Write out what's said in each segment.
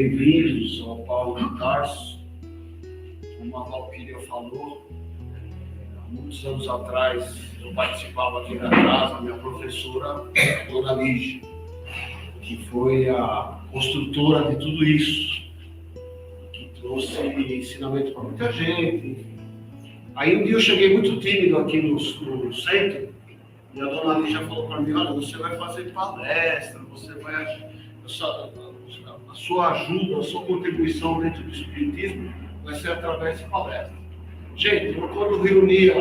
bem-vindos ao Paulo de Tarso. Como a Valquíria falou, há muitos anos atrás eu participava aqui da casa, minha professora, Dona Lígia, que foi a construtora de tudo isso, que trouxe ensinamento para muita gente. Aí um dia eu cheguei muito tímido aqui no centro, e a Dona Lígia falou para mim: olha, você vai fazer palestra, você vai... A sua ajuda, a sua contribuição dentro do Espiritismo vai ser através de palestra. Gente, eu quando reunia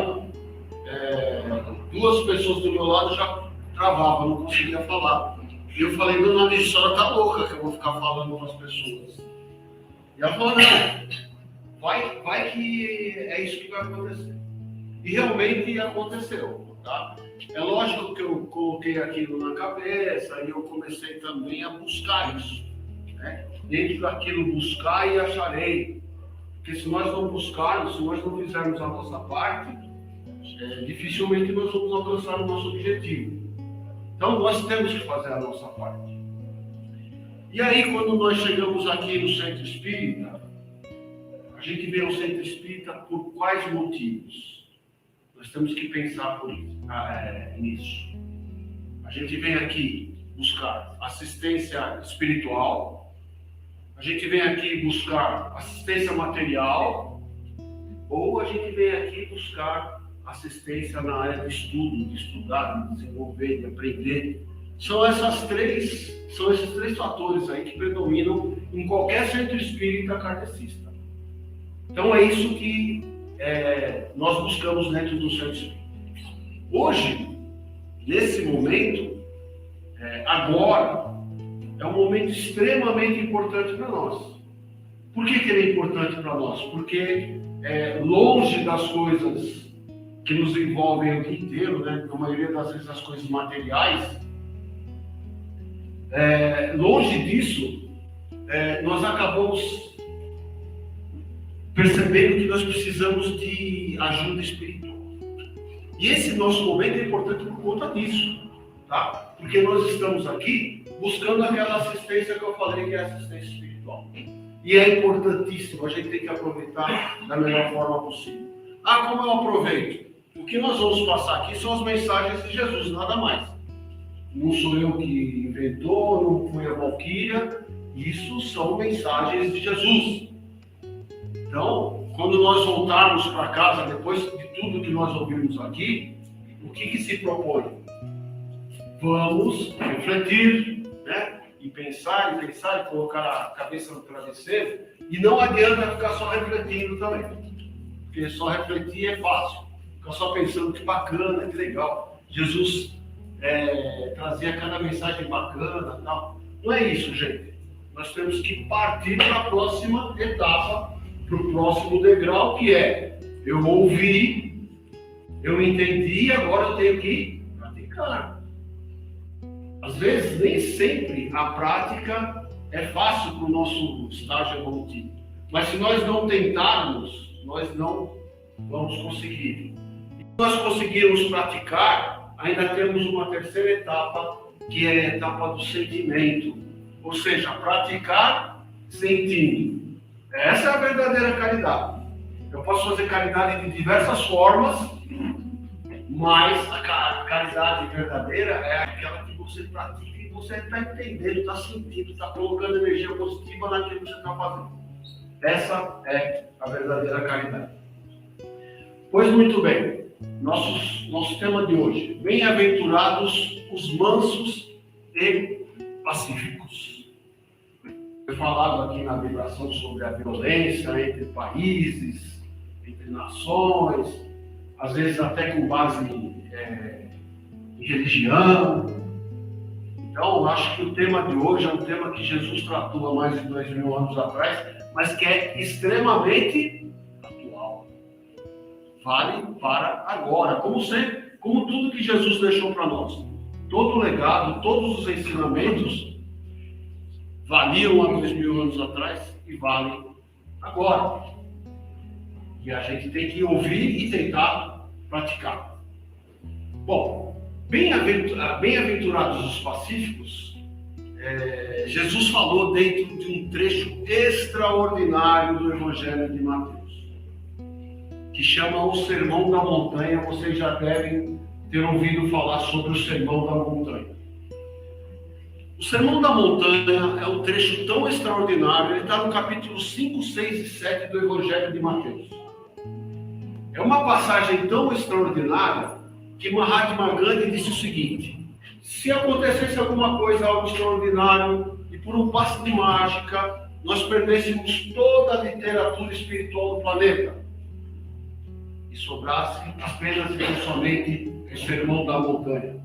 duas pessoas do meu lado, já travava, não conseguia falar. E eu falei: Dona Lígia, a senhora tá louca que eu vou ficar falando com as pessoas. E ela falou: não, vai que é isso que vai acontecer. E realmente aconteceu, tá? É lógico que eu coloquei aquilo na cabeça e eu comecei também a buscar isso, né? Dentro daquilo, buscar e acharei. Porque se nós não buscarmos, se nós não fizermos a nossa parte, dificilmente nós vamos alcançar o nosso objetivo. Então nós temos que fazer a nossa parte. E aí, quando nós chegamos aqui no Centro Espírita, a gente vem ao Centro Espírita por quais motivos? Nós temos que pensar nisso. A gente vem aqui buscar assistência espiritual, a gente vem aqui buscar assistência material, ou a gente vem aqui buscar assistência na área de estudo, de estudar, de desenvolver, de aprender. São esses três fatores aí que predominam em qualquer centro espírita kardecista. Então é isso que nós buscamos dentro do centro espírita. Hoje, nesse momento, agora, é um momento extremamente importante para nós. Por que ele é importante para nós? Porque longe das coisas que nos envolvem o dia inteiro, né? Na maioria das vezes as coisas materiais, longe disso, nós acabamos percebendo que nós precisamos de ajuda espiritual. E esse nosso momento é importante por conta disso, tá? Porque nós estamos aqui buscando aquela assistência que eu falei, que é a assistência espiritual. E é importantíssimo, a gente tem que aproveitar da melhor forma possível. Como eu aproveito? O que nós vamos passar aqui são as mensagens de Jesus, nada mais. Não sou eu que inventou, não foi a Valquíria, isso são mensagens de Jesus. Então, quando nós voltarmos para casa, depois de tudo que nós ouvimos aqui, o que se propõe? Vamos refletir, né? E pensar, e colocar a cabeça no travesseiro. E não adianta ficar só refletindo também. Porque só refletir é fácil. Ficar só pensando que bacana, que legal. Jesus trazia cada mensagem bacana e tal. Não é isso, gente. Nós temos que partir para a próxima etapa, para o próximo degrau, que é: eu ouvi, eu entendi, agora eu tenho que praticar. Às vezes, nem sempre a prática é fácil para o nosso estágio evolutivo. Mas se nós não tentarmos, nós não vamos conseguir. E se nós conseguirmos praticar, ainda temos uma terceira etapa, que é a etapa do sentimento. Ou seja, praticar sentindo. Essa é a verdadeira caridade. Eu posso fazer caridade de diversas formas, mas a caridade verdadeira é aquela que você pratica e você está entendendo, está sentindo, está colocando energia positiva naquilo que você está fazendo. Essa é a verdadeira caridade. Pois muito bem, nosso tema de hoje: bem-aventurados os mansos e pacíficos. Foi falado aqui na vibração sobre a violência entre países, entre nações, às vezes até com base em religião. Então, acho que o tema de hoje é um tema que Jesus tratou há mais de 2000 anos atrás, mas que é extremamente atual. Vale para agora, como sempre, como tudo que Jesus deixou para nós. Todo o legado, todos os ensinamentos valiam há 2000 anos atrás e valem agora. E a gente tem que ouvir e tentar praticar. Bom, bem-aventurados os pacíficos Jesus falou dentro de um trecho extraordinário do Evangelho de Mateus, que chama o Sermão da Montanha. Vocês já devem ter ouvido falar sobre o Sermão da Montanha. O Sermão da Montanha é um trecho tão extraordinário, ele está no capítulo 5, 6 e 7 do Evangelho de Mateus. É uma passagem tão extraordinária que Mahatma Gandhi disse o seguinte: se acontecesse alguma coisa, algo extraordinário, e por um passe de mágica, nós perdêssemos toda a literatura espiritual do planeta, e sobrasse apenas e somente o Sermão da Montanha,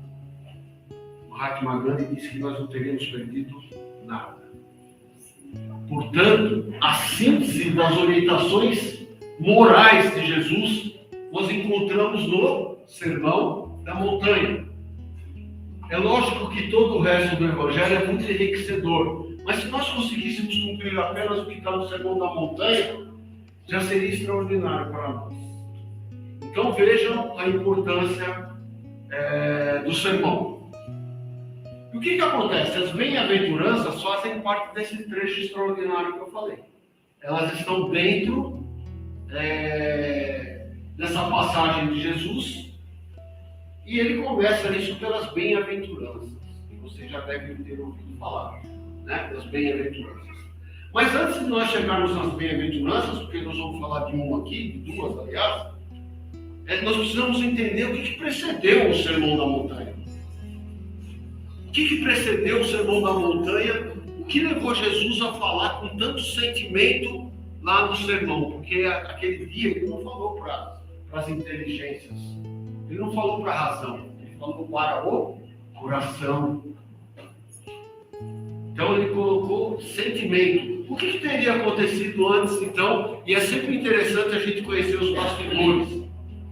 Mahatma Gandhi disse que nós não teríamos perdido nada. Portanto, a síntese das orientações morais de Jesus nós encontramos no Sermão da Montanha. É lógico que todo o resto do Evangelho é muito enriquecedor, mas se nós conseguíssemos cumprir apenas o que está no Sermão da Montanha, já seria extraordinário para nós. Então vejam a importância do sermão. E o que acontece? As bem-aventuranças fazem parte desse trecho extraordinário que eu falei. Elas estão dentro dessa passagem de Jesus, e ele começa isso pelas bem-aventuranças, que vocês já devem ter ouvido falar, né? Das bem-aventuranças. Mas antes de nós chegarmos nas bem-aventuranças, porque nós vamos falar de uma aqui, de duas, aliás, nós precisamos entender o que precedeu o Sermão da Montanha. O que precedeu o Sermão da Montanha? O que levou Jesus a falar com tanto sentimento lá no sermão? Porque aquele dia ele não falou para as inteligências, ele não falou para a razão, ele falou para o coração. Então ele colocou sentimento. O que teria acontecido antes, então? E é sempre interessante a gente conhecer os bastidores,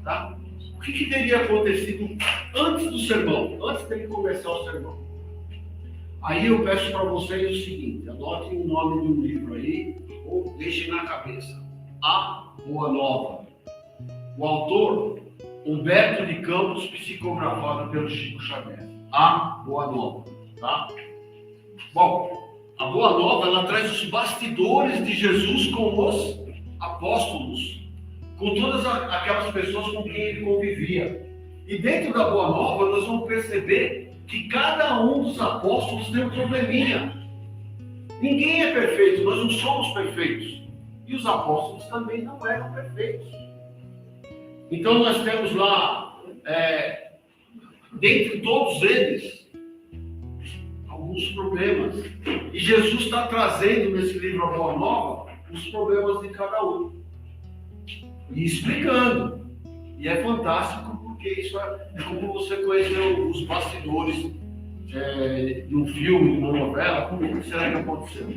tá? O que teria acontecido antes do sermão, antes dele começar o sermão? Aí eu peço para vocês o seguinte: anotem o nome do livro aí, ou deixem na cabeça. A Boa Nova. O autor, Humberto de Campos, psicografado pelo Chico Xavier. A Boa Nova, tá? Bom, a Boa Nova, ela traz os bastidores de Jesus com os apóstolos, com todas aquelas pessoas com quem ele convivia. E dentro da Boa Nova, nós vamos perceber que cada um dos apóstolos tem um probleminha. Ninguém é perfeito, nós não somos perfeitos. E os apóstolos também não eram perfeitos. Então nós temos lá, dentre todos eles, alguns problemas. E Jesus está trazendo nesse livro A Boa Nova os problemas de cada um. E explicando. E é fantástico, porque isso é como você conhecer os bastidores de um filme, de uma novela. Como será que aconteceu?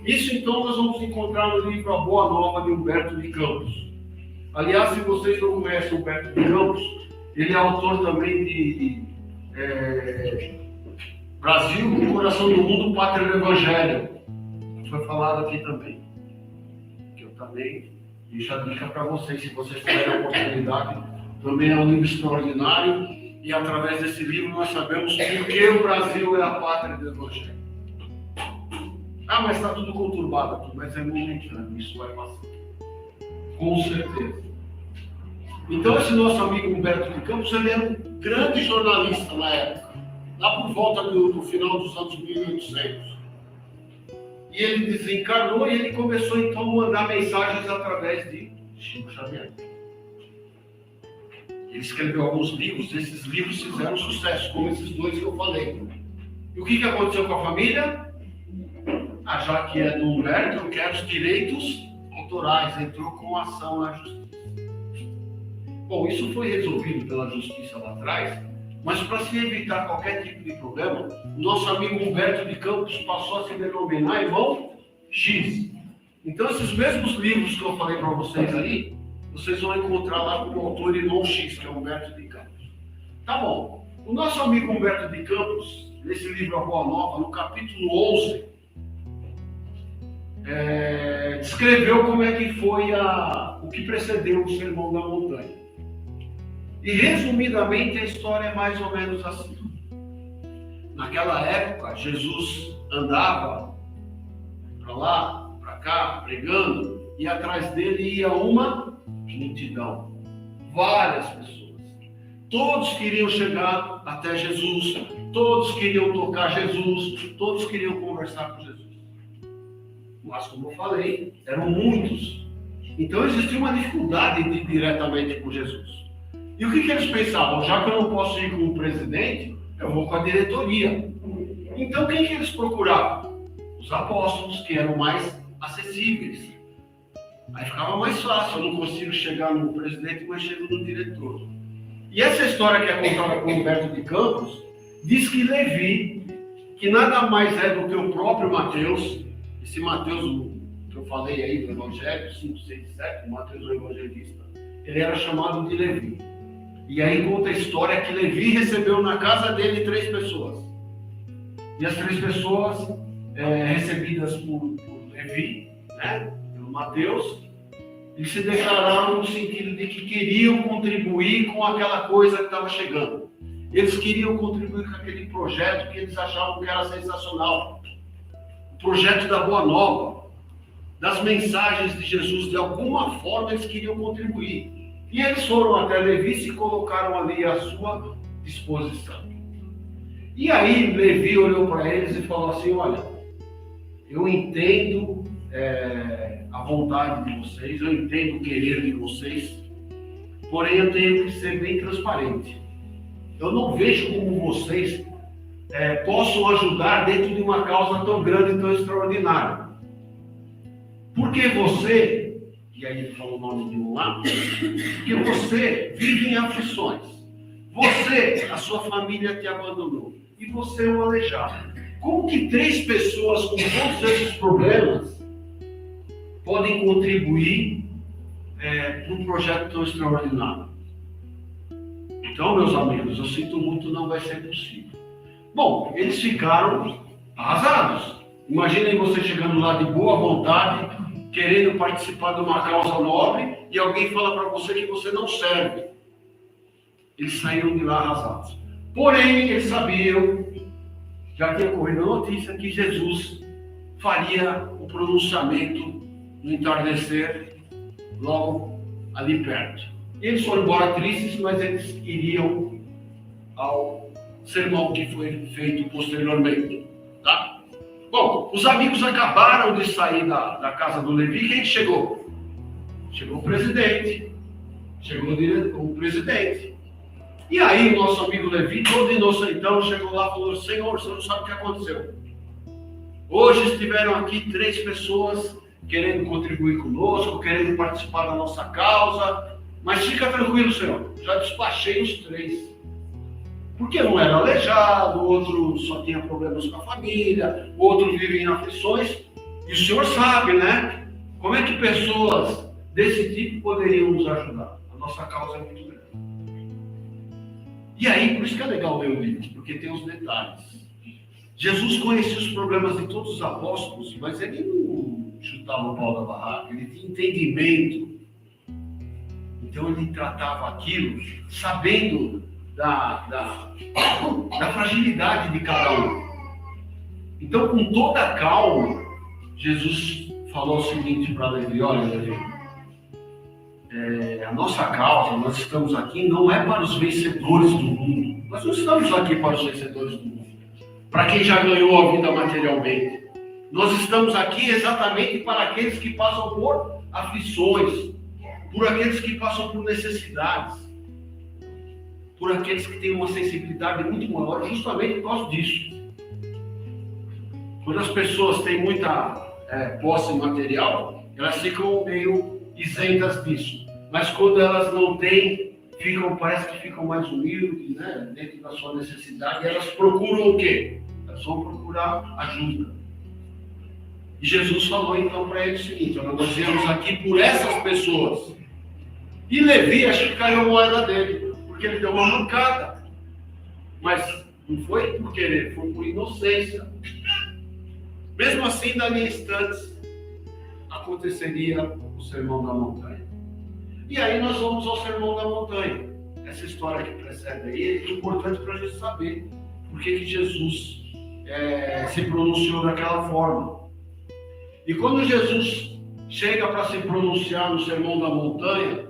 Isso então nós vamos encontrar no livro A Boa Nova de Humberto de Campos. Aliás, se vocês não conhecem Humberto de Campos, ele é autor também de Brasil, o Coração do Mundo, Pátria do Evangelho. Foi falado aqui também. Que eu também deixo a dica para vocês, se vocês tiverem a oportunidade. Também é um livro extraordinário, e através desse livro nós sabemos por que o Brasil é a pátria do Evangelho. Ah, mas está tudo conturbado aqui, mas é momentâneo, isso vai passar. Com certeza. Então esse nosso amigo Humberto de Campos, ele era um grande jornalista na época, lá por volta do final dos anos 1800. E ele desencarnou e ele começou então a mandar mensagens através de Chico Xavier. Ele escreveu alguns livros, esses livros fizeram sucesso, como esses dois que eu falei. E o que aconteceu com a família? Já que é do Humberto, eu quero os direitos autorais, entrou com ação na justiça. Bom, isso foi resolvido pela justiça lá atrás, mas para se evitar qualquer tipo de problema, o nosso amigo Humberto de Campos passou a se denominar Irmão X. Então esses mesmos livros que eu falei para vocês aí, vocês vão encontrar lá com o autor Irmão X, que é Humberto de Campos. Tá bom. O nosso amigo Humberto de Campos, nesse livro A Boa Nova, no capítulo 11, descreveu como é que foi o que precedeu o Sermão da Montanha. E resumidamente a história é mais ou menos assim. Naquela época, Jesus andava para lá, para cá, pregando, e atrás dele ia uma multidão, várias pessoas. Todos queriam chegar até Jesus, todos queriam tocar Jesus, todos queriam conversar com Jesus. Mas, como eu falei, eram muitos. Então existia uma dificuldade de ir diretamente com Jesus. E o que eles pensavam? Já que eu não posso ir com o presidente, eu vou com a diretoria. Então quem que eles procuravam? Os apóstolos, que eram mais acessíveis. Aí ficava mais fácil, eu não consigo chegar no presidente, mas chego no diretor. E essa história que é contada por Humberto de Campos, diz que Levi, que nada mais é do que o próprio Mateus, esse Mateus que eu falei aí do Evangelho, 5, 6, 7, Mateus o Evangelista, ele era chamado de Levi. E aí conta a história que Levi recebeu na casa dele 3 pessoas. E as 3 pessoas recebidas por Levi, né, pelo Mateus, eles se declararam no sentido de que queriam contribuir com aquela coisa que estava chegando. Eles queriam contribuir com aquele projeto que eles achavam que era sensacional. O projeto da Boa Nova, das mensagens de Jesus, de alguma forma eles queriam contribuir. E eles foram até Levi e se colocaram ali à sua disposição. E aí Levi olhou para eles e falou assim: olha, eu entendo a vontade de vocês, eu entendo o querer de vocês, porém eu tenho que ser bem transparente. Eu não vejo como vocês possam ajudar dentro de uma causa tão grande e tão extraordinária. Porque você, e aí ele falou o nome de um lá, porque você vive em aflições. Você, a sua família te abandonou. E você é um aleijado. Como que 3 pessoas com todos esses problemas podem contribuir para um projeto tão extraordinário? Então, meus amigos, eu sinto muito, não vai ser possível. Bom, eles ficaram arrasados. Imaginem você chegando lá de boa vontade, querendo participar de uma causa nobre, e alguém fala para você que você não serve. Eles saíram de lá arrasados. Porém, eles sabiam, já tinha corrido a notícia, que Jesus faria o pronunciamento no entardecer, logo ali perto. Eles foram embora tristes, mas eles iriam ao sermão que foi feito posteriormente. Tá? Bom, os amigos acabaram de sair da casa do Levi. Quem chegou? Chegou o presidente. Chegou o presidente. E aí o nosso amigo Levi, todo inocentão, chegou lá e falou: Senhor, você não sabe o que aconteceu. Hoje estiveram aqui 3 pessoas querendo contribuir conosco, querendo participar da nossa causa, mas fica tranquilo, Senhor, já despachei os 3. Porque um era aleijado, o outro só tinha problemas com a família, o outro vive em aflições, e o Senhor sabe, né? Como é que pessoas desse tipo poderiam nos ajudar? A nossa causa é muito grande. E aí, por isso que é legal ler o livro, porque tem os detalhes. Jesus conhecia os problemas de todos os apóstolos, mas ele não chutava o pau da barraca, ele tinha entendimento. Então ele tratava aquilo sabendo da fragilidade de cada um. Então, com toda a calma, Jesus falou o seguinte para Levi: olha, Levi, a nossa causa, nós estamos aqui não é para os vencedores do mundo. Nós não estamos aqui para os vencedores do mundo, para quem já ganhou a vida materialmente. Nós estamos aqui exatamente para aqueles que passam por aflições, por aqueles que passam por necessidades, por aqueles que têm uma sensibilidade muito maior, justamente por causa disso. Quando as pessoas têm muita posse material, elas ficam meio isentas disso. Mas quando elas não têm, parece que ficam mais humildes, né, dentro da sua necessidade, e elas procuram o quê? Elas vão procurar ajuda. E Jesus falou então para eles o seguinte: nós viemos aqui por essas pessoas. E Levi, acho que caiu a moeda dele, porque ele deu uma mancada. Mas não foi por querer, foi por inocência. Mesmo assim, dali a instantes, aconteceria o Sermão da Montanha. E aí nós vamos ao Sermão da Montanha. Essa história que precede aí é importante para a gente saber por que Jesus se pronunciou daquela forma. E quando Jesus chega para se pronunciar no Sermão da Montanha,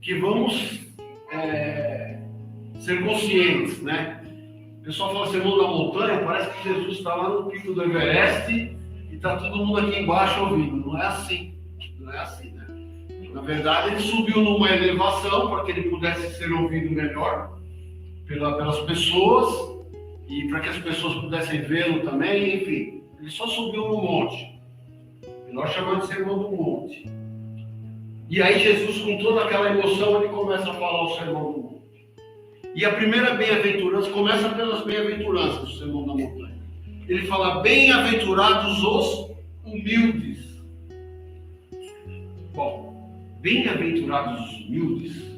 que vamos ser conscientes, né? O pessoal fala Sermão da Montanha, parece que Jesus está lá no pico do Everest e está todo mundo aqui embaixo ouvindo. Não é assim, não é assim, né? Na verdade, ele subiu numa elevação para que ele pudesse ser ouvido melhor pelas pessoas e para que as pessoas pudessem vê-lo também, enfim. Ele só subiu no monte. E nós chamamos de Sermão do Monte. E aí Jesus, com toda aquela emoção, ele começa a falar o Sermão do Monte. E a primeira bem-aventurança começa pelas bem-aventuranças do Sermão da Montanha. Ele fala, bem-aventurados os humildes. Bom, bem-aventurados os humildes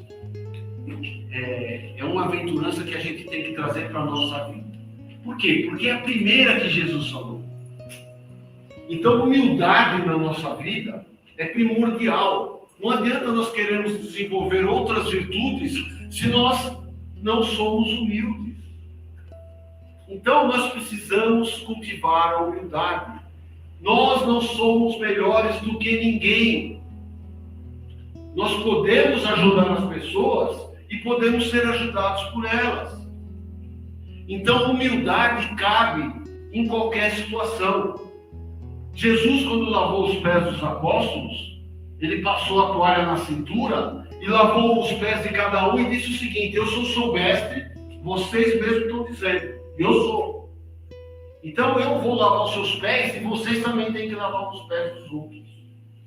é uma aventurança que a gente tem que trazer para a nossa vida. Por quê? Porque é a primeira que Jesus falou. Então, humildade na nossa vida é primordial. Não adianta nós queremos desenvolver outras virtudes se nós não somos humildes. Então, nós precisamos cultivar a humildade. Nós não somos melhores do que ninguém. Nós podemos ajudar as pessoas e podemos ser ajudados por elas. Então, humildade cabe em qualquer situação. Jesus, quando lavou os pés dos apóstolos, ele passou a toalha na cintura e lavou os pés de cada um e disse o seguinte: eu sou seu mestre, vocês mesmos estão dizendo, eu sou. Então eu vou lavar os seus pés e vocês também têm que lavar os pés dos outros.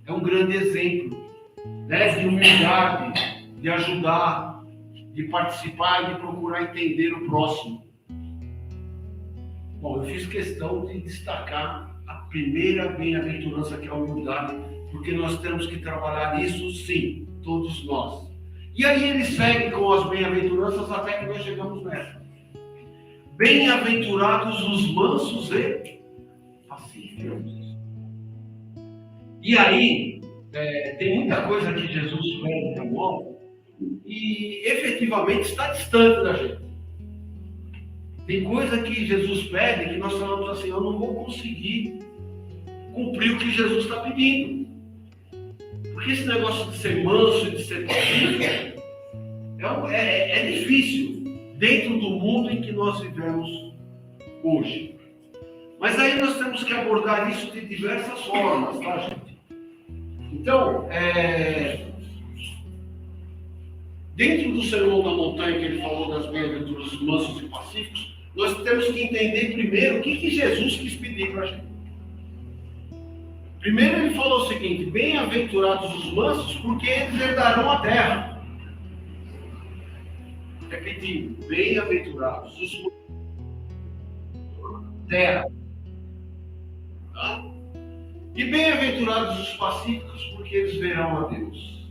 É um grande exemplo, né, de humildade, de ajudar, de participar e de procurar entender o próximo. Bom, eu fiz questão de destacar a primeira bem-aventurança, que é a humildade, porque nós temos que trabalhar isso, sim, todos nós. E aí ele segue com as bem-aventuranças até que nós chegamos nessa. Bem-aventurados os mansos e pacíficos. E aí, tem muita coisa que Jesus pede para nós e efetivamente está distante da gente. Tem coisa que Jesus pede que nós falamos assim, eu não vou conseguir cumprir o que Jesus está pedindo. Porque esse negócio de ser manso e de ser pacífico é difícil dentro do mundo em que nós vivemos hoje. Mas aí nós temos que abordar isso de diversas formas, tá, gente? Então, dentro do Sermão da Montanha, que ele falou das bem-aventuranças mansos e pacíficos, nós temos que entender primeiro o que Jesus quis pedir para a gente. Primeiro ele falou o seguinte: bem-aventurados os mansos, porque eles herdarão a terra. Repetindo, bem-aventurados os mansos, terra. Tá? E bem-aventurados os pacíficos, porque eles verão a Deus.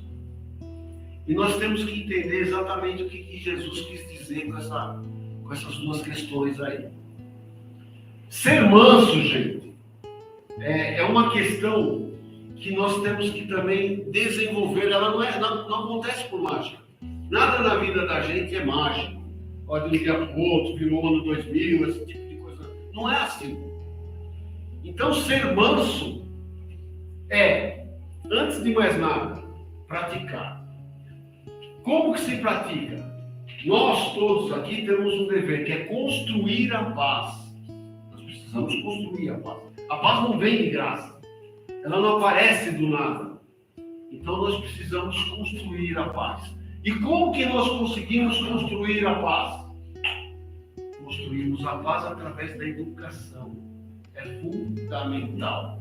E nós temos que entender exatamente o que Jesus quis dizer com essas duas questões aí. Ser manso, gente, é uma questão que nós temos que também desenvolver. Ela não acontece por mágica. Nada na vida da gente é mágico. Olha, de um dia para o outro, virou ano 2000, esse tipo de coisa. Não é assim. Então, ser manso é, antes de mais nada, praticar. Como que se pratica? Nós todos aqui temos um dever, que é construir a paz. Nós precisamos construir a paz. A paz não vem de graça. Ela não aparece do nada. Então nós precisamos construir a paz. E como que nós conseguimos construir a paz? Construímos a paz através da educação. É fundamental.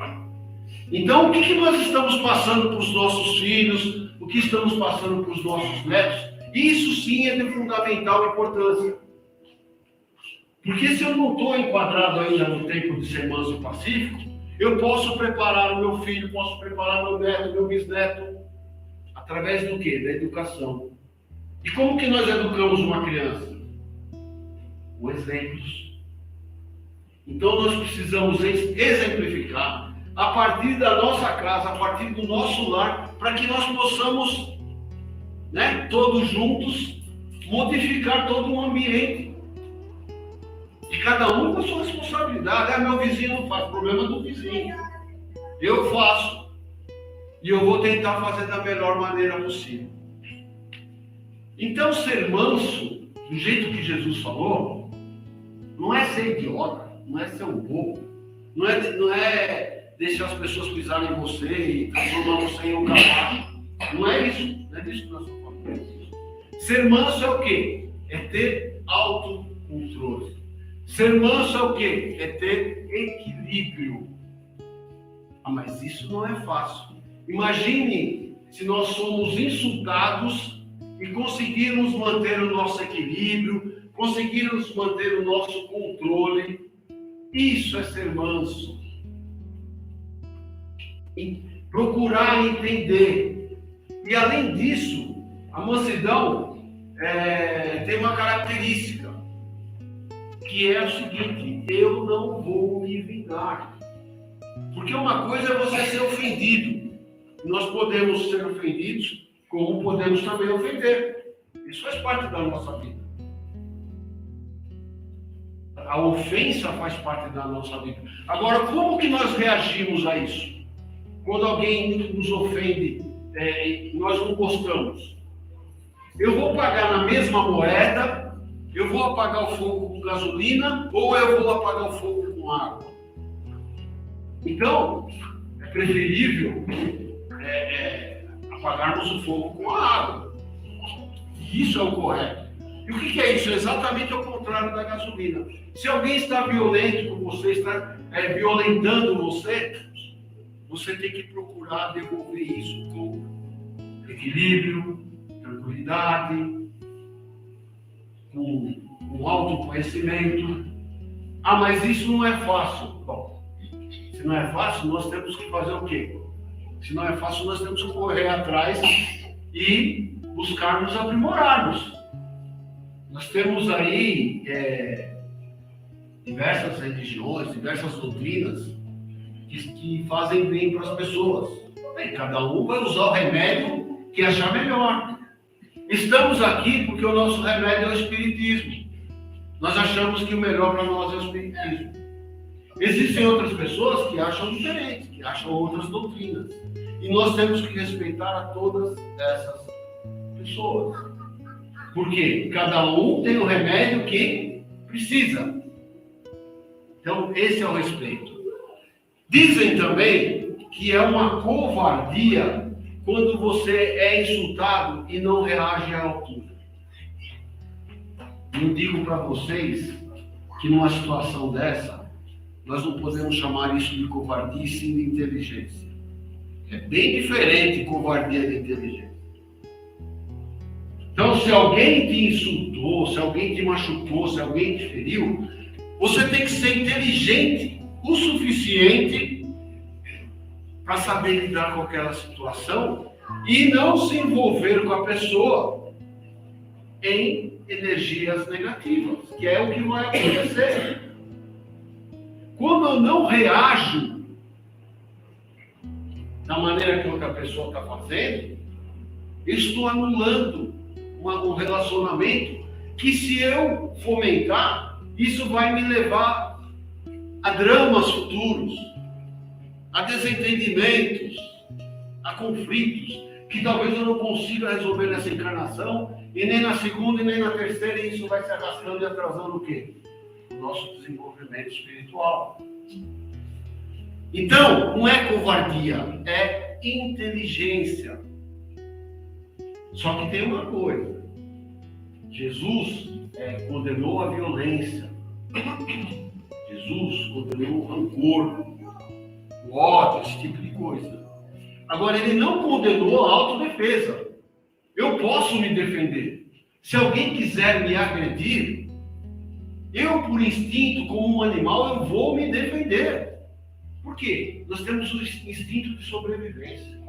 Então, o que nós estamos passando para os nossos filhos? O que estamos passando para os nossos netos? Isso sim é de fundamental importância. Porque se eu não estou enquadrado ainda no tempo de ser manso e pacífico, eu posso preparar o meu filho, posso preparar meu neto, meu bisneto, através do quê? Da educação. E como que nós educamos uma criança? Com exemplos. Então nós precisamos exemplificar a partir da nossa casa, a partir do nosso lar, para que nós possamos, todos juntos, modificar todo o ambiente. E cada um com a sua responsabilidade. Meu vizinho não faz, problema do vizinho. Eu faço. E eu vou tentar fazer da melhor maneira possível. Então, ser manso, do jeito que Jesus falou, não é ser idiota, não é ser um bobo, não é deixar as pessoas pisarem em você e transformar você em um cavalo. Não é isso. Não é disso que nós estamos falando. Ser manso é o quê? É ter autocontrole. Ser manso é o quê? É ter equilíbrio. Mas isso não é fácil. Imagine se nós somos insultados e conseguirmos manter o nosso equilíbrio, conseguirmos manter o nosso controle. Isso é ser manso. E procurar entender. E além disso, a mansidão tem uma característica, que é o seguinte: eu não vou me vingar. Porque uma coisa é você ser ofendido. Nós podemos ser ofendidos, como podemos também ofender. Isso faz parte da nossa vida. A ofensa faz parte da nossa vida. Agora, como que nós reagimos a isso? Quando alguém nos ofende, nós não gostamos. Eu vou pagar na mesma moeda, eu vou apagar o fogo com gasolina, ou eu vou apagar o fogo com água? Então, é preferível apagarmos o fogo com a água. Isso é o correto. E o que é isso? É exatamente o contrário da gasolina. Se alguém está violento com você, está violentando você, você tem que procurar devolver isso com equilíbrio, tranquilidade, com autoconhecimento. Mas isso não é fácil. Bom, se não é fácil, nós temos que fazer o quê? Se não é fácil, nós temos que correr atrás e buscar nos aprimorarmos. Nós temos aí diversas religiões, diversas doutrinas que fazem bem para as pessoas. Bem, cada um vai usar o remédio que achar melhor. Estamos aqui porque o nosso remédio é o Espiritismo. Nós achamos que o melhor para nós é o Espiritismo. Existem outras pessoas que acham diferente, que acham outras doutrinas. E nós temos que respeitar a todas essas pessoas. Porque cada um tem o remédio que precisa. Então, esse é o respeito. Dizem também que é uma covardia quando você é insultado e não reage à altura. Eu digo para vocês que numa situação dessa, nós não podemos chamar isso de covardia, sim de inteligência. É bem diferente covardia de inteligência. Então, se alguém te insultou, se alguém te machucou, se alguém te feriu, você tem que ser inteligente o suficiente para saber lidar com aquela situação e não se envolver com a pessoa em energias negativas, que é o que vai acontecer. Quando eu não reajo da maneira que outra pessoa está fazendo, eu estou anulando um relacionamento que, se eu fomentar, isso vai me levar a dramas futuros, a desentendimentos, a conflitos, que talvez eu não consiga resolver nessa encarnação, e nem na segunda, e nem na terceira, e isso vai se arrastando e atrasando o quê? O nosso desenvolvimento espiritual. Então, não é covardia, é inteligência. Só que tem uma coisa. Jesus condenou a violência. Jesus condenou o rancor, o ódio, esse tipo de coisa. Agora, ele não condenou a autodefesa. Eu posso me defender. Se alguém quiser me agredir, eu, por instinto, como um animal, eu vou me defender. Por quê? Nós temos o instinto de sobrevivência.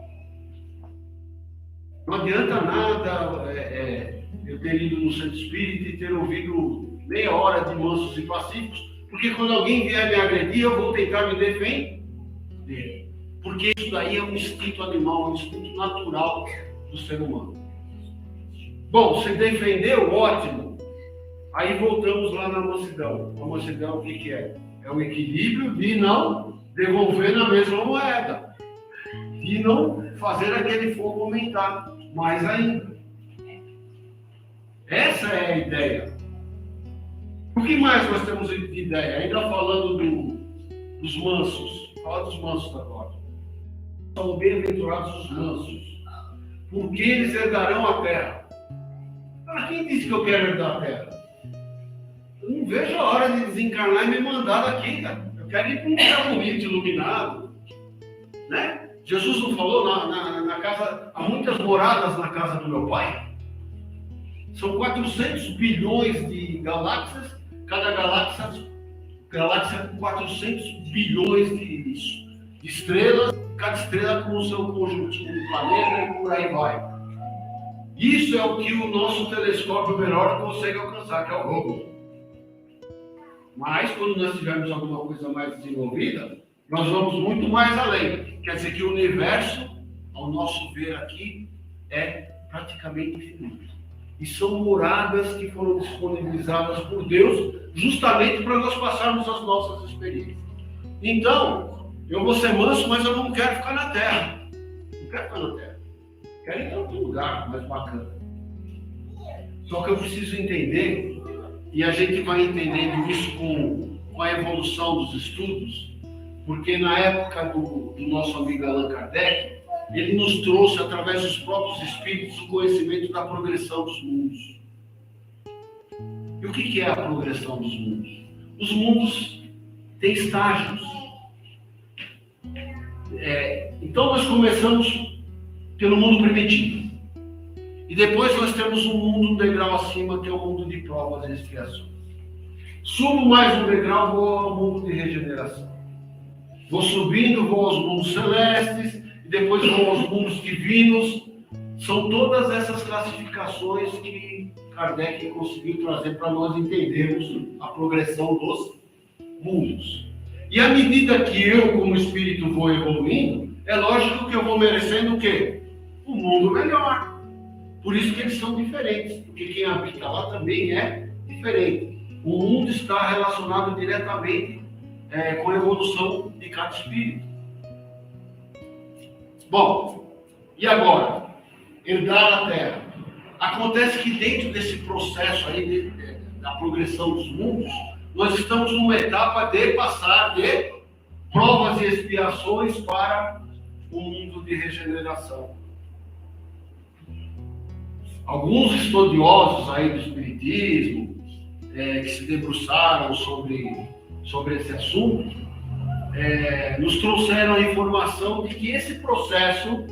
Não adianta nada eu ter ido no centro espírita e ter ouvido meia hora de mansos e pacíficos, porque quando alguém vier me agredir, eu vou tentar me defender. Porque isso daí é um instinto animal, um instinto natural do ser humano. Bom, se defendeu, ótimo. Aí voltamos lá na mansidão. A mansidão, o que é? É o equilíbrio de não devolver na mesma moeda. De não fazer aquele fogo aumentar mais ainda. Essa é a ideia. O que mais nós temos de ideia? Ainda falando dos mansos. Fala dos mansos agora. São bem-aventurados os mansos, porque eles herdarão a terra. Para quem disse que eu quero herdar a terra? Eu não vejo a hora de desencarnar e me mandar daqui, cara. Eu quero ir para um lugar bonito, iluminado. Né? Jesus não falou na casa, há muitas moradas na casa do meu pai? São 400 bilhões de galáxias, cada galáxia com 400 bilhões de estrelas, cada estrela com o seu conjuntinho de planeta e por aí vai. Isso é o que o nosso telescópio menor consegue alcançar, que é o Hubble. Mas quando nós tivermos alguma coisa mais desenvolvida, nós vamos muito mais além. Quer dizer que o universo, ao nosso ver aqui, é praticamente infinito. E são moradas que foram disponibilizadas por Deus justamente para nós passarmos as nossas experiências. Então, eu vou ser manso, mas eu não quero ficar na Terra. Não quero ficar na Terra. Quero ir para outro lugar mais bacana. Só que eu preciso entender, e a gente vai entendendo isso com a evolução dos estudos, porque na época do nosso amigo Allan Kardec, ele nos trouxe, através dos próprios espíritos, o conhecimento da progressão dos mundos. E o que é a progressão dos mundos? Os mundos têm estágios. Então nós começamos pelo mundo primitivo. E depois nós temos um mundo um degrau acima, que é o mundo de provas e expiações. Subo mais um degrau, vou ao mundo de regeneração. Vou subindo, vou aos mundos celestes, e depois vou aos mundos divinos. São todas essas classificações que Kardec conseguiu trazer para nós entendermos a progressão dos mundos. E à medida que eu, como espírito, vou evoluindo, é lógico que eu vou merecendo o quê? Um mundo melhor. Por isso que eles são diferentes, porque quem habita lá também é diferente. O mundo está relacionado diretamente com a evolução de cada espírito. Bom, e agora? Herdar a Terra. Acontece que dentro desse processo aí da progressão dos mundos, nós estamos numa etapa de passar de provas e expiações para o mundo de regeneração. Alguns estudiosos aí do espiritismo, que se debruçaram sobre esse assunto, nos trouxeram a informação de que esse processo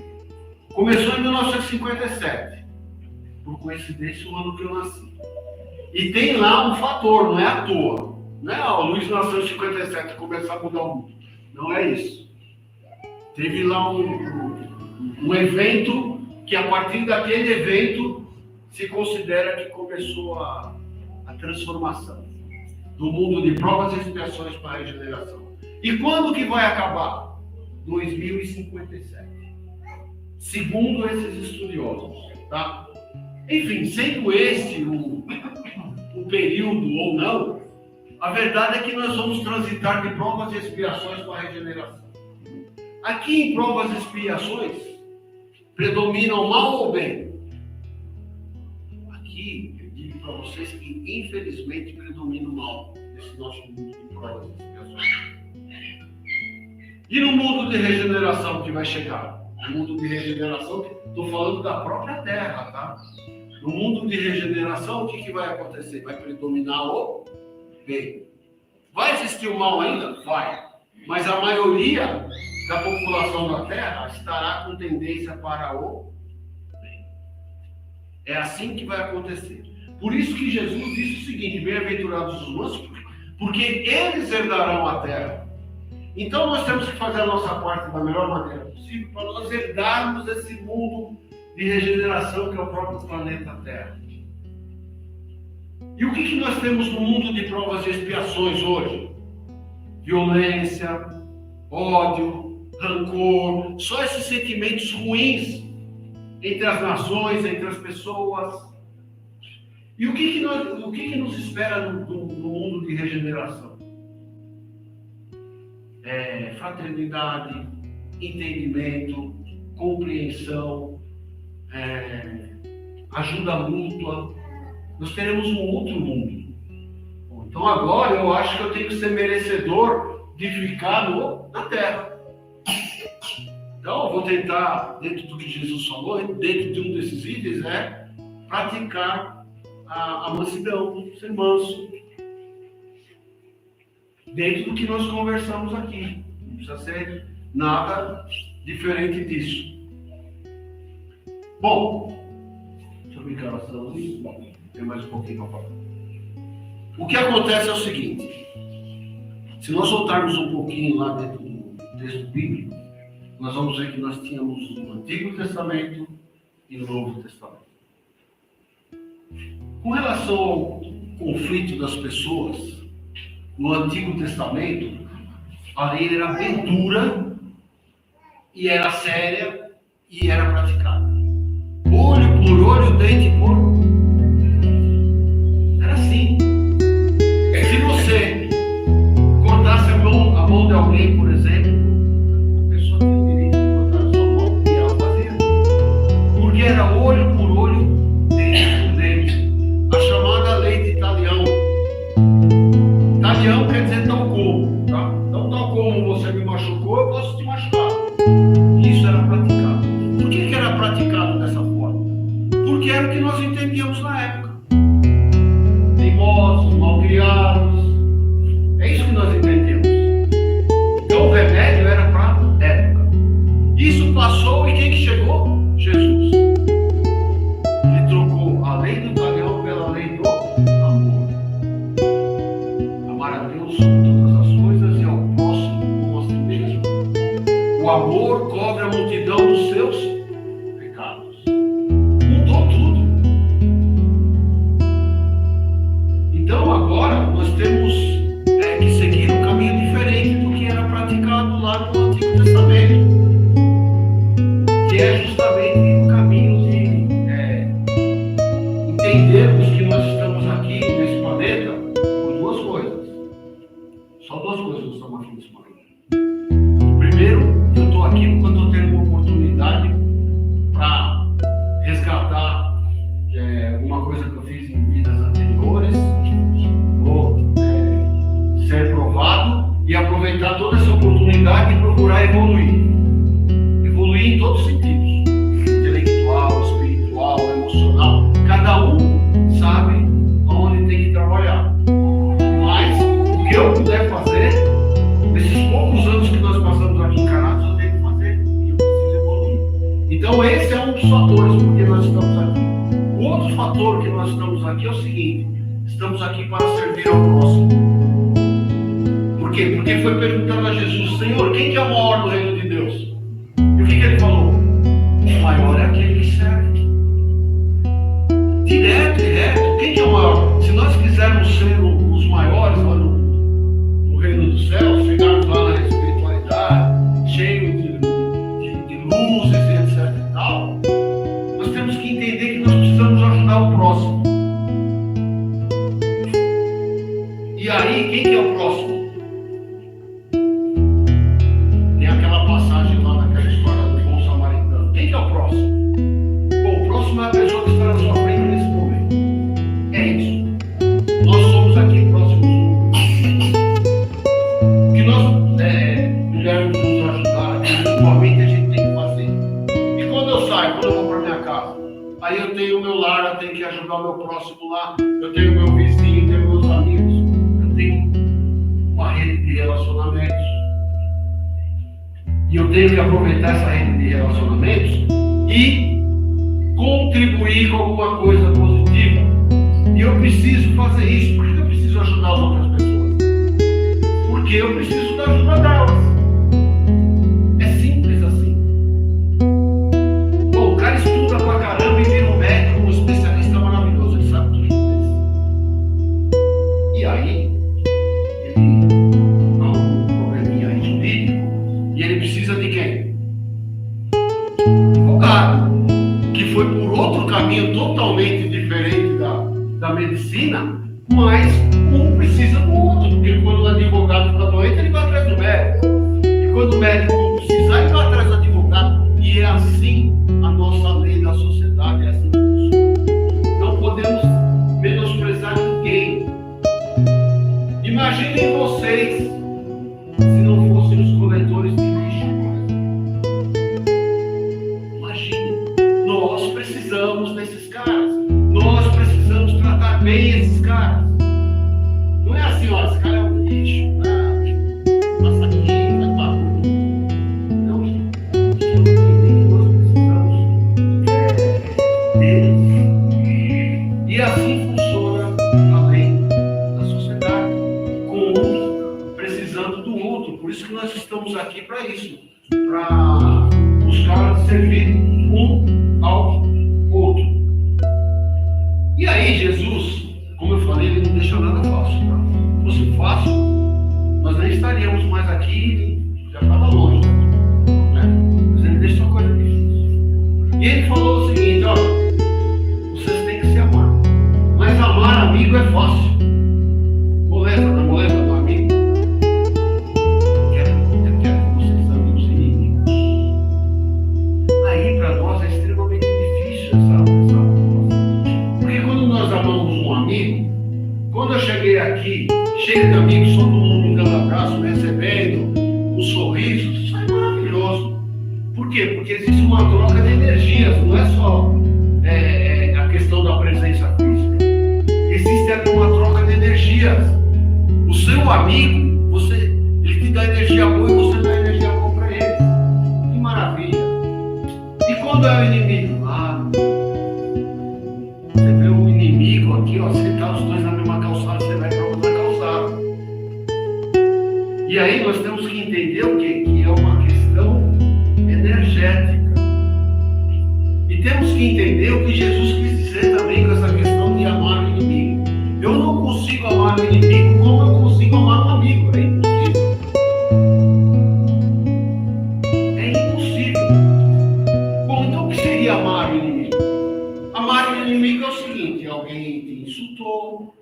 começou em 1957, por coincidência o ano que eu nasci. E tem lá um fator, não é à toa. Não é, o Luiz nasceu em 57 e começou a mudar o mundo. Não é isso. Teve lá um evento que, a partir daquele evento, se considera que começou a transformação do mundo de provas e expiações para a regeneração. E quando que vai acabar? 2057. Segundo esses estudiosos, tá? Enfim, sendo este o período ou não, a verdade é que nós vamos transitar de provas e expiações para a regeneração. Aqui em provas e expiações, predomina o mal ou o bem? Aqui, eu digo para vocês que infelizmente predomina o mal nesse nosso mundo de provas e expiações. E no mundo de regeneração que vai chegar? No mundo de regeneração, estou falando da própria Terra, tá? No mundo de regeneração, o que vai acontecer? Vai predominar o bem. Vai existir o mal ainda? Vai. Mas a maioria da população da Terra estará com tendência para o bem. É assim que vai acontecer. Por isso que Jesus disse o seguinte: bem-aventurados os mansos, porque eles herdarão a Terra. Então nós temos que fazer a nossa parte da melhor maneira possível para nós herdarmos esse mundo de regeneração que é o próprio planeta Terra. E o que nós temos no mundo de provas e expiações hoje? Violência, ódio, rancor, só esses sentimentos ruins entre as nações, entre as pessoas. E o que nos espera no mundo de regeneração? Fraternidade, entendimento, compreensão, ajuda mútua. Nós teremos um outro mundo. Então agora eu acho que eu tenho que ser merecedor de ficar na terra. Então eu vou tentar, dentro do que Jesus falou, dentro de um desses itens, praticar a mansidão, ser manso. Dentro do que nós conversamos aqui. Não precisa ser nada diferente disso. Bom, deixa eu brincar ali. Bom, tem mais um pouquinho para falar. O que acontece é o seguinte. Se nós voltarmos um pouquinho lá dentro do texto bíblico, nós vamos ver que nós tínhamos o Antigo Testamento e o Novo Testamento. Com relação ao conflito das pessoas, no Antigo Testamento, a lei era bem dura, e era séria, e era praticada. Olho por olho, dente por... Era assim. Se você cortasse a mão de alguém, por exemplo, a pessoa tinha o direito de cortar a sua mão, e ela fazia. Porque era olho por olho, dente por dente. A chamada lei de Talião. Talião quer dizer tal como, tá? Então, tal como você me machucou, eu posso te machucar. Isso era praticado. Por que era praticado dessa forma? Porque era o que nós entendíamos na época. Teimosos, malcriados. É isso que nós entendemos. Então o remédio era para a época. Isso passou e quem que chegou? Jesus. Ele trocou a lei do talião pela lei do amor. Amar a Deus sobre todas as coisas e ao próximo como a si mesmo. O amor cobre a multidão dos seus pecados. Mudou tudo. Então agora nós temos que seguir um caminho diferente do que era praticado lá no Antigo Testamento, que é justamente o caminho de entendermos que nós estamos aqui nesse planeta por duas coisas. Só duas coisas nós estamos aqui nesse planeta. Primeiro, eu estou aqui porque eu estou tendo uma oportunidade para resgatar alguma coisa que eu fiz em vidas anteriores, ou ser provado e aproveitar toda essa oportunidade e procurar evoluir. Evoluir em todos os sentidos. Intelectual, espiritual, emocional. Cada um sabe onde tem que trabalhar. Mas o que eu puder fazer, nesses poucos anos que nós passamos aqui encarados, eu tenho que fazer e eu preciso evoluir. Então esse é um dos fatores porque nós estamos aqui. O outro fator que nós estamos aqui é o seguinte: estamos aqui para servir ao próximo. Por quê? Porque foi perguntando a Jesus: Senhor, quem que é o maior no reino de Deus? E o que ele falou? O maior é aquele que serve. Direto. Quem que é o maior? Se nós quisermos ser os maiores lá no reino dos céus, chegarmos lá na espiritualidade, cheio de luzes e etc e tal, nós temos que entender que nós precisamos ajudar o próximo. E aí, quem que é o próximo? Tem aquela passagem lá naquela história do bom samaritano. Quem que é o próximo? Bom, o próximo é a pessoa que está na sua frente nesse momento. É isso. Nós somos aqui próximos. O que nós pudermos nos ajudar, principalmente a gente tem que fazer. E quando eu saio, quando eu vou para minha casa, aí eu tenho o meu lar, eu tenho que ajudar o meu próximo lá, eu tenho o meu vizinho, eu tenho meus amigos, eu tenho uma rede de relacionamentos. E eu tenho que aproveitar essa rede de relacionamentos e contribuir com alguma coisa positiva. E eu preciso fazer isso. Por que eu preciso ajudar as outras pessoas? Porque eu preciso da ajuda delas. É simples assim. Bom, o cara estuda pra caramba e vira um médico, um especialista maravilhoso. Ele sabe tudo isso. E aí, ele dá um probleminha aí jurídico e ele precisa de quem? Advogado. Que foi por outro caminho totalmente diferente da da medicina, mas um precisa do outro, porque quando o advogado está doente, ele vai atrás do médico. E quando o médico não precisar, ele vai atrás do advogado. E é assim a nossa lei da sociedade, é assim que funciona. Não podemos menosprezar ninguém. Imaginem vocês se não fossem os coletores de lixo, por exemplo. Imaginem, nós precisamos desses caras. Nós precisamos tratar bem esses caras. Não é assim, ó, esse cara é um lixo, passa aqui, faz barulho. Não, gente. Nós precisamos deles. E assim funciona a lei da sociedade, com um precisando do outro. Por isso que nós estamos aqui para isso, para buscar servir um ao outro. E aí Jesus, como eu falei, ele não deixa nada fácil. Tá? Se fosse fácil, nós nem estaríamos mais aqui, já estava longe. Né? Mas ele deixa uma coisa difícil. E ele falou o seguinte, ó, vocês têm que se amar. Mas amar amigo é fácil. Moleza, não moleza do amigo? Eu quero que vocês amem os inimigos. Aí para nós é extremamente difícil essa porque quando nós amamos um amigo, quando eu cheguei aqui, cheio de amigos, todo mundo me dando abraço, me recebendo, um sorriso, isso é maravilhoso. Por quê? Porque existe uma troca de energias, não é só a questão da presença física. Existe ali uma troca de energias. O seu amigo, ele te dá energia boa e você dá energia boa para ele. Que maravilha. E quando é o inimigo? Você vê um inimigo aqui, ó, sentar os dois na mesma calçada, você vai para outra calçada. E aí nós temos que entender o quê? Que é uma questão energética. E temos que entender o que Jesus quis dizer também com essa questão de amar o inimigo. Eu não consigo amar o inimigo como eu consigo amar um amigo. É impossível. É impossível. Bom, então o que seria amar o inimigo? Amar o inimigo é o seguinte: alguém te insultou,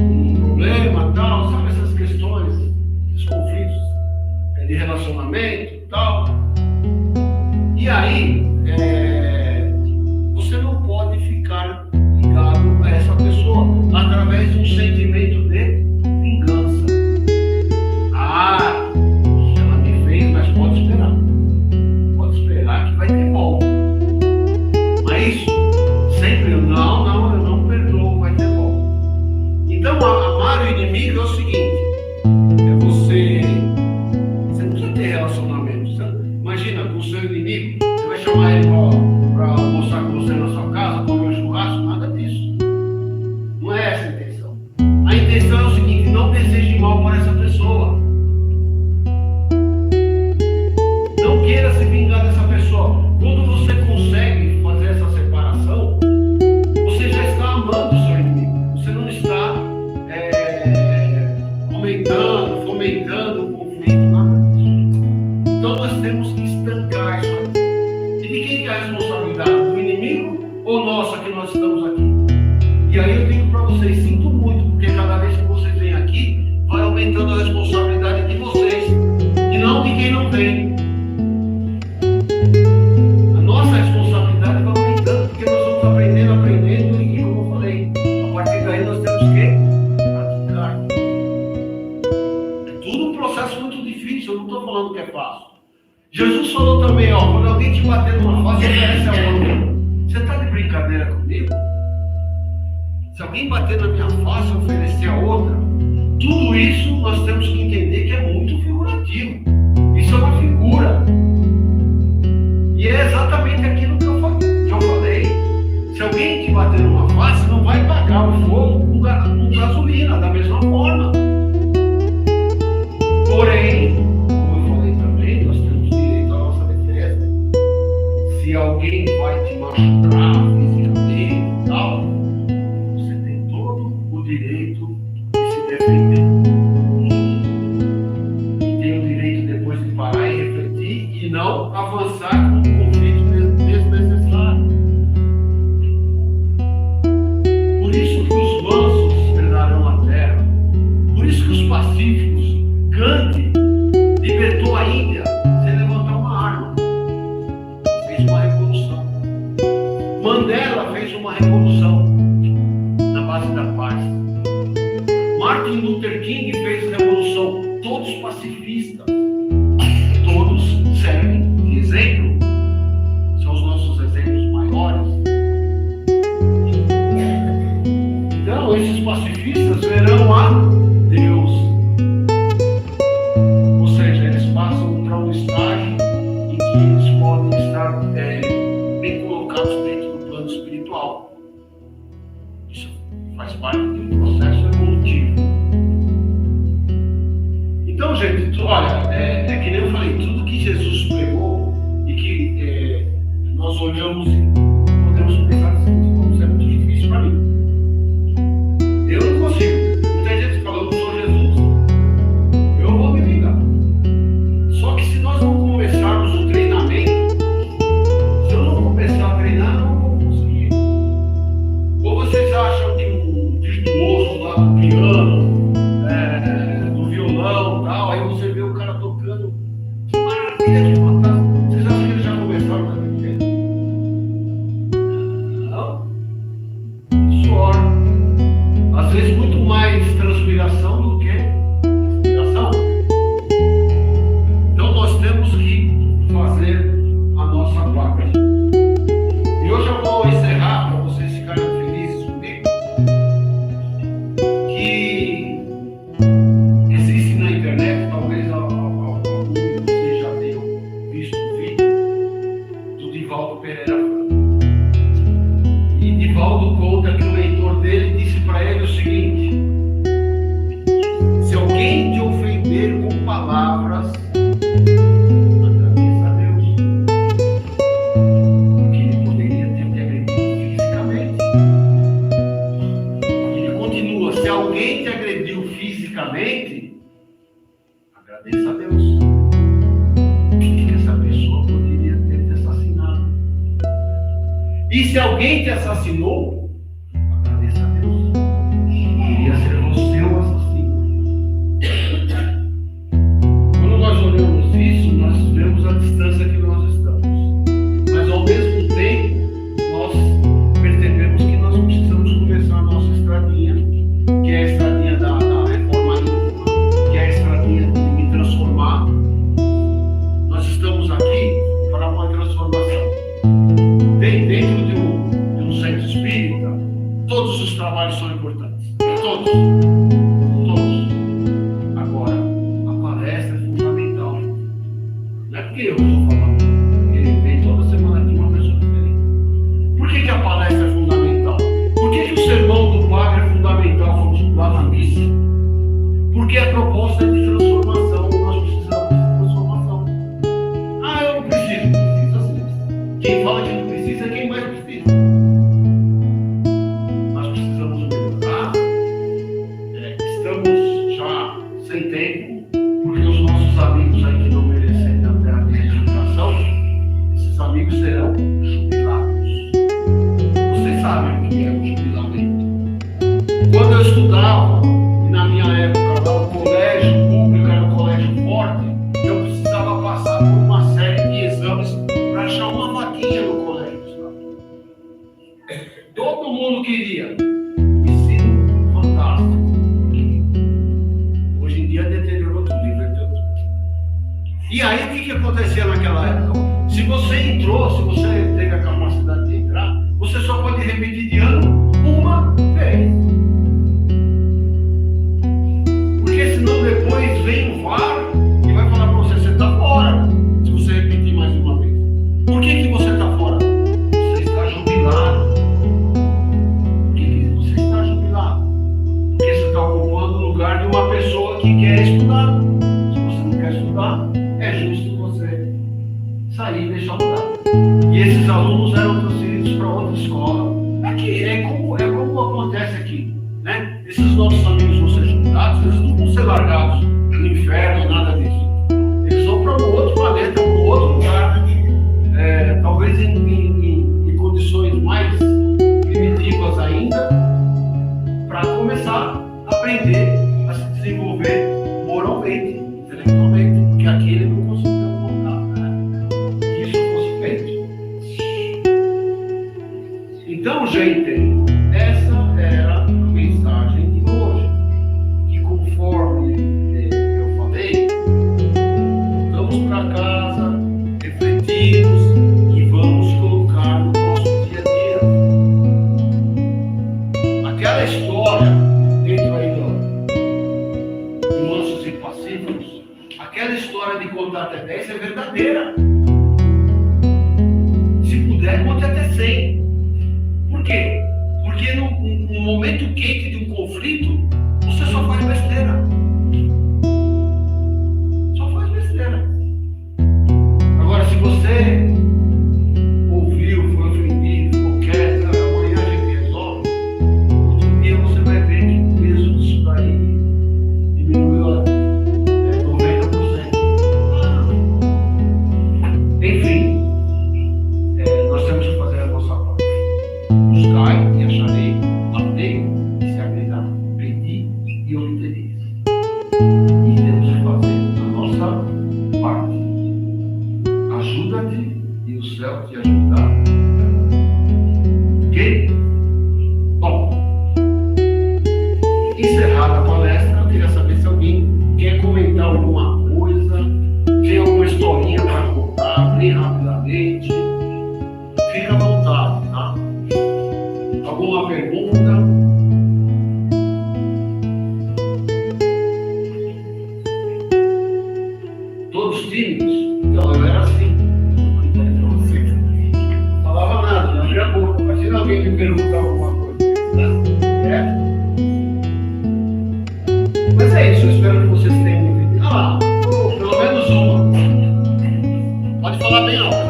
um problema, tal, sabe essas questões, esses conflitos de relacionamento, tal. E aí, você não pode ficar ligado a essa pessoa através de um sentimento de vingança. Ela me fez, mas pode esperar. Pode esperar que vai ter volta. Mas sempre eu não perdoo, vai ter volta. Então, amar o inimigo é o seguinte: você não precisa ter relacionamento. Imagina, com o seu inimigo, você vai chamar ele para almoçar com você na sua casa, comer um churrasco, nada disso. Não é essa a intenção. A intenção é o seguinte: não deseje mal para essa pessoa. Não queira se vingar dessa pessoa. Quando você consegue fazer essa separação, você já está amando o seu inimigo. Você não está fomentando o conflito, nada disso. Então nós temos que estancar isso aí. E de quem é a responsabilidade? Do inimigo ou nossa que nós estamos aqui? E aí eu digo para vocês, sinto muito, porque cada vez que vocês vêm aqui, vai aumentando a responsabilidade de vocês e não de quem não vem. A nossa responsabilidade vai aumentando, porque nós vamos aprendendo e como eu falei, a partir daí nós temos que praticar. É tudo um processo muito difícil, eu não estou falando que é fácil. Jesus falou também, ó, quando alguém te bater numa face, oferece a outra. Você está de brincadeira comigo? Se alguém bater na minha face e oferecer a outra, tudo isso nós temos que entender que é muito figurativo. Isso é uma figura. E é exatamente aquilo que eu falei. Se alguém te bater numa face, não vai pagar o fogo com gasolina, da mesma forma. Porém, como eu falei também, nós temos direito à nossa defesa. Se alguém vai te machucar fisicamente e tal, você tem todo o direito de se defender. E tem o direito depois de parar e refletir e não avançar com um conflito desnecessário. podem estar bem colocados dentro do plano espiritual. Isso faz parte de um processo evolutivo. Então, gente, olha, é que nem eu falei, tudo que Jesus pregou e que nós olhamos e podemos pensar assim, isso é muito difícil para mim. Eu não consigo. Muita gente fala, eu não sou Jesus, eu vou me vingar. Só que se nós não começarmos o treinamento, se eu não começar a treinar, eu não vou conseguir. Ou vocês acham que um virtuoso lá do piano, do violão e tal, aí você vê o cara tocando, que maravilha de fantástico. Vocês acham que eles já começaram daquele jeito? Não. Suor. Às vezes muito mais transpiração do que inspiração. Então nós temos que fazer a nossa parte. E hoje eu vou encerrar, para vocês ficarem felizes comigo, que existe na internet, talvez algum de vocês já tenham visto o vídeo do Divaldo Pereira Franco. E Divaldo conta que o leitor dele disse para ele o seguinte: se alguém te ofender com palavras, agradeça a Deus, porque ele poderia ter te agredido fisicamente. Ele continua: se alguém te agrediu fisicamente, agradeça a Deus, porque essa pessoa poderia ter te assassinado. E se alguém te assassinou, agradeça a Deus, poderia ser você o assassino. Quando nós olhamos isso, nós vemos a distância que nós estamos. Mas ao mesmo tempo, nós percebemos que nós precisamos começar a nossa estradinha, que é a estradinha da reforma íntima, que é a estradinha de me transformar. Nós estamos aqui para uma transformação. Dentro de um centro espírita, todos os trabalhos são importantes. Todos. Agora, a palestra é fundamental. Não é porque eu estou falando, porque vem toda semana aqui uma pessoa diferente. Por que a palestra é fundamental? Por que o sermão do padre é fundamental quando estudar na missa? Porque a proposta é de transformação. Nós precisamos de transformação. Ah, eu não preciso. Precisa sim. Quem fala que não precisa é quem mais precisa. Nós precisamos melhorar. Estamos já sem tempo, porque os nossos amigos aí que não merecem até a minha educação, esses amigos serão jubilados. Vocês sabem o que é um jubilamento. Quando eu estudava, e na minha época lá o colégio público era um colégio forte, eu precisava passar por uma série de exames para achar uma vaguinha no colégio. Todo mundo queria. Ensino fantástico. Hoje em dia deteriorou tudo, inverteu tudo. E aí o que acontecia naquela época? Se você entrou, se você teve a capacidade de entrar, você só pode repetir de ano uma vez. Porque senão depois vem o VAR e vai falar para você está fora, se você repetir mais uma vez. Por que você está fora? Você está jubilado. Por que você está jubilado? Porque você está ocupando o lugar de uma pessoa que quer estudar. Se você não quer estudar, é justo você sair e deixar o lugar. E esses alunos eram transferidos para outra escola. É como acontece aqui, né? Esses nossos amigos vão ser jubilados, eles não vão ser largados no inferno, nada disso. Eles vão para um outro planeta, para um outro lugar, talvez em condições mais primitivas ainda, para começar a aprender a se desenvolver moralmente, intelectualmente, porque aqui ele não conseguiu voltar, né? Que isso fosse feito. Então, gente, essa era a mensagem de hoje, que conforme eu falei, voltamos para casa, refletimos e vamos colocar no nosso dia a dia. Aquela história dentro aí do Mansos e Pacíficos, aquela história de contar até 10 é verdadeira. 100. Por quê? Porque no momento quente de um conflito, você só faz besteira. Só faz besteira. Agora, se você ouviu, foi ofendido, ficou quieto, amanhã a gente resolve, outro dia você vai ver que o peso disso daí diminuiu a 90%. Enfim, nós temos que fazer a nossa parte. Buscai e acharei, batei e se abrirá, pedi e obtereis. E temos que fazer a nossa parte. Ajuda-te e o céu te ajudará. Ok? Bom, encerrada a palestra, eu queria saber se alguém quer comentar alguma coisa, tem alguma historinha para contar, bem rapidamente. Fica à vontade, tá? Alguma pergunta? Todos tímidos? Então, eu era assim. Não falava nada, não abria a boca. Imagina alguém me perguntar alguma coisa. É? Mas é isso, eu espero que vocês tenham entendido. Ah, pelo menos uma. Pode falar bem alto.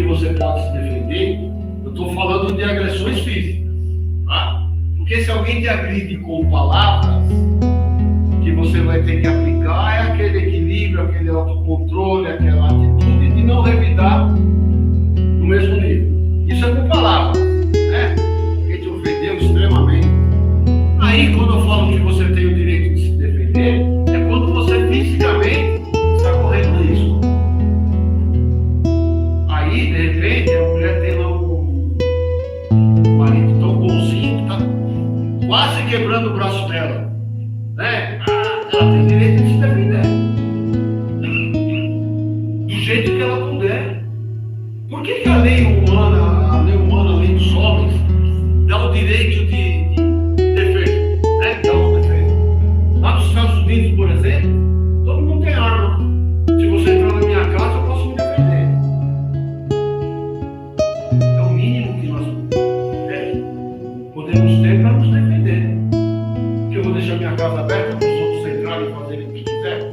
Você pode se defender, eu estou falando de agressões físicas, tá? Porque se alguém te agride com palavras, que você vai ter que aplicar é aquele equilíbrio, aquele autocontrole, aquela atitude de não revidar no mesmo nível. Isso é com palavras, né? Alguém te ofendeu extremamente. Aí, quando eu falo que você tem o direito de se defender, é quando você fisicamente está correndo risco. Aí, de repente, a mulher tem lá um marido tão bonzinho que está quase quebrando o braço dela, né? Ela tem direito de se defender do jeito que ela puder. Por que a lei humana, a lei dos homens, dá o direito de defesa, né? De autodefesa? Lá nos Estados Unidos, por exemplo, todo mundo tem arma. Se você entrar na minha casa, eu posso me defender. É o mínimo que nós podemos ter para nos defender. Que eu vou deixar minha casa aberta para os outros entrarem e fazerem o que quiser?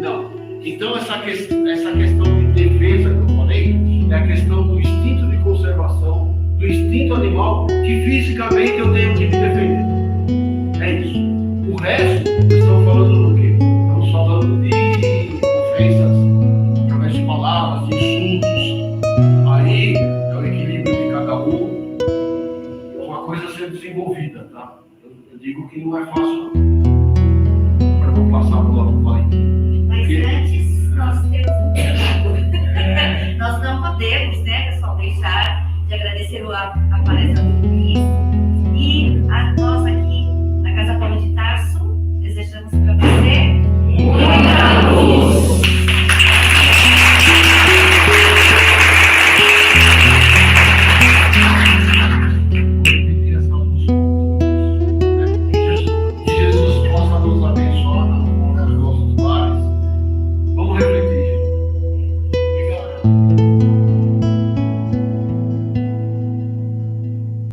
Não. Então essa questão de defesa que eu falei é a questão do instinto de conservação, do instinto animal, que fisicamente eu tenho que me defender. É isso. O resto, estamos falando do quê? Estamos falando de ofensas através de palavras, de insultos. Aí é o equilíbrio de cada um. É uma coisa a ser desenvolvida, tá? Eu digo que não é fácil, não. Para não passar por lá do pai. Mas antes, nós temos um pedido. Nós não podemos, né, pessoal, deixar de agradecer a palestra do Luiz. E nós